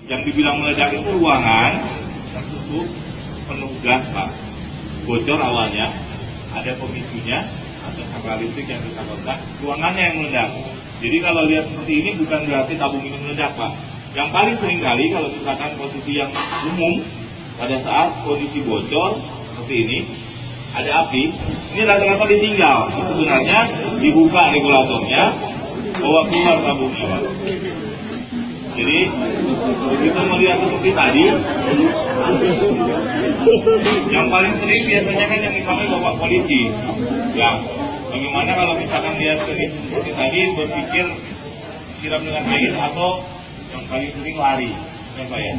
Yang dibilang meledak itu ruangan tertutup penuh gas, Pak. Bocor awalnya, ada pemicunya, ada saklar listrik yang kita kontak, ruangannya yang meledak. Jadi kalau lihat seperti ini bukan berarti tabung ini meledak, Pak. Yang paling sering kali kalau misalkan posisi yang umum, pada saat kondisi bocor seperti ini, ada api, ini rata-rata ditinggal. Sebenarnya dibuka regulatornya, bawa keluar tabungnya, Pak. Jadi kita melihat seperti tadi, yang paling sering biasanya kan yang dipakai bapak polisi. Ya, bagaimana kalau misalkan dia seperti tadi berpikir siram dengan air atau yang paling sering lari, ya Pak ya.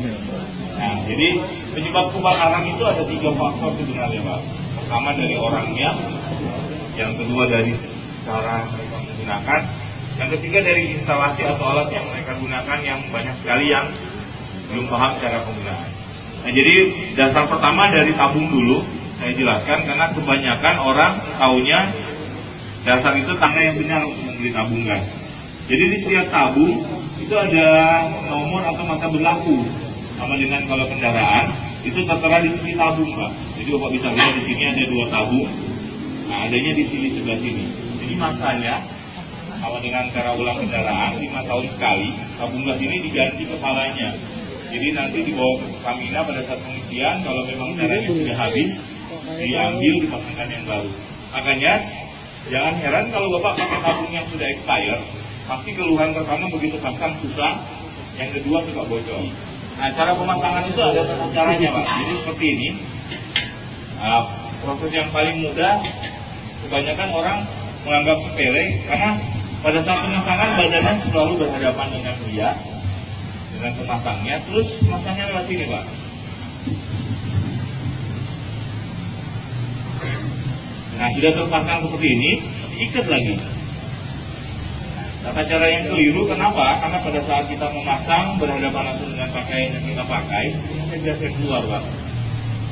Nah, jadi penyebab kebakaran itu ada 3 faktor sebenarnya, Pak. Pertama dari orangnya, yang kedua dari cara mereka menggunakan, yang ketiga dari instalasi atau alat yang mereka gunakan yang banyak sekali yang belum paham cara penggunaan. Nah, jadi dasar pertama dari tabung dulu saya jelaskan karena kebanyakan orang taunya dasar itu tangga yang benar untuk membeli tabung gas. Jadi di setiap tabung itu ada nomor atau masa berlaku. Sama dengan kalau kendaraan itu tertera di sini tabung, Pak. Jadi Bapak bisa lihat di sini ada 2 tabung. Nah, adanya di sini sebelah sini. Jadi masanya sama dengan cara ulang kendaraan 5 tahun sekali, tabung gas ini diganti kepalanya. Jadi nanti dibawa ke Pertamina pada saat pengisian, kalau memang caranya sudah habis, diambil dipasangkan yang baru. Makanya jangan heran kalau Bapak pakai tabung yang sudah expired, pasti keluhan pertama begitu pasang susah, yang kedua suka bocor. Nah, cara pemasangan itu ada tata caranya, Pak. Jadi seperti ini. Proses yang paling mudah, kebanyakan orang menganggap sepele karena pada saat pemasangan badannya selalu berhadapan dengan dia, dengan pemasangnya, terus pemasangnya lewat sini, Pak. Nah, sudah terpasang seperti ini, diikat lagi. Tata cara yang keliru, kenapa? Karena pada saat kita memasang berhadapan langsung dengan pakaian yang kita pakai, ada gas yang keluar, Pak.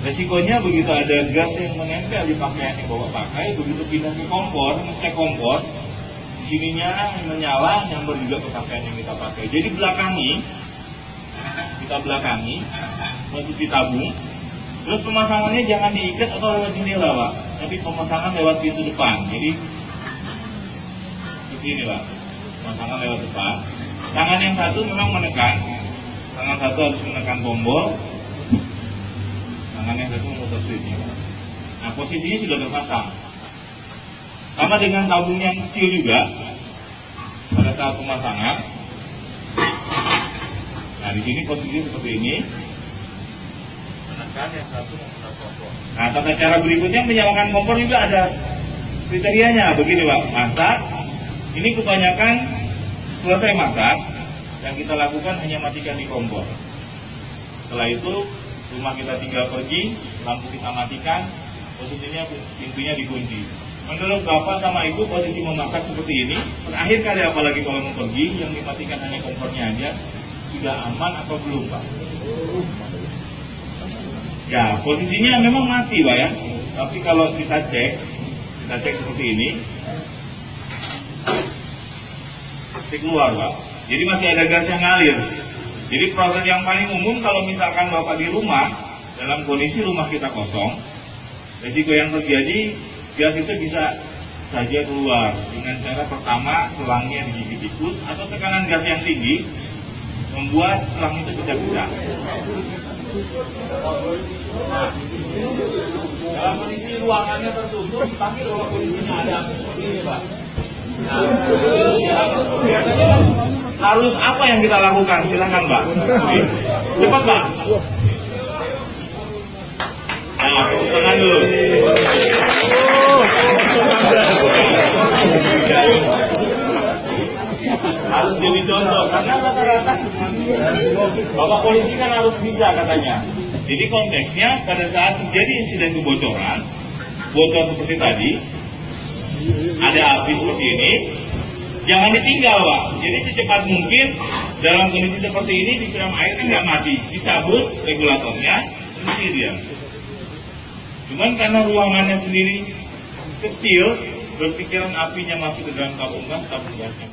Resikonya begitu ada gas yang menempel di pakaian yang Bapak pakai, begitu pindah ke kompor, ngecek kompor, sininya menyala, nyamber juga ke pakaian yang kita pakai. Jadi kita belakangi posisi tabung, terus pemasangannya jangan diikat atau lewat jendela, Pak, tapi pemasangan lewat pintu depan. Jadi seperti ini, Pak, pemasangan lewat depan. Tangan yang satu memang menekan, tangan satu harus menekan tombol, tangan yang satu memutar switch. Nah, posisinya sudah terpasang. Sama dengan tabung yang kecil juga, pada saat pemasangan. Nah, di sini posisinya seperti ini. Menekan yang satu memutar tombol. Nah, tata cara berikutnya menyalakan kompor juga ada kriterianya. Begini, Pak, masak. Ini kebanyakan selesai masak, yang kita lakukan hanya matikan di kompor. Setelah itu, rumah kita tinggal pergi, lampu kita matikan, posisinya pintunya dikunci. Menurut Bapak sama Ibu posisi memasak seperti ini, terakhir kali apalagi kalau mau pergi, yang dimatikan hanya kompornya aja, sudah aman atau belum, Pak? Ya, posisinya memang mati, Pak ya. Tapi kalau kita cek seperti ini, keluar, Pak. Jadi masih ada gas yang ngalir. Jadi proses yang paling umum kalau misalkan Bapak di rumah, dalam kondisi rumah kita kosong, risiko yang terjadi, gas itu bisa saja keluar dengan cara pertama selangnya digigit tikus atau tekanan gas yang tinggi membuat selang itu pecah-pecah. Nah, dalam kondisi ruangannya tertutup, tapi kalau kondisinya ada api seperti ini, Pak. Nah, harus apa yang kita lakukan? Silakan, Pak. Cepat, Pak. Nah, tangan dulu. Harus jadi contoh karena rata-rata Bapak polisi kan harus bisa katanya. Jadi konteksnya pada saat terjadi insiden kebocoran, bocor seperti tadi, ada api seperti ini, jangan ditinggal, Pak. Jadi secepat mungkin dalam kondisi seperti ini disiram air kan nggak mati, dicabut regulatornya, ini dia. Cuman karena ruangannya sendiri kecil, berpikiran apinya masuk ke dalam tabung gasnya.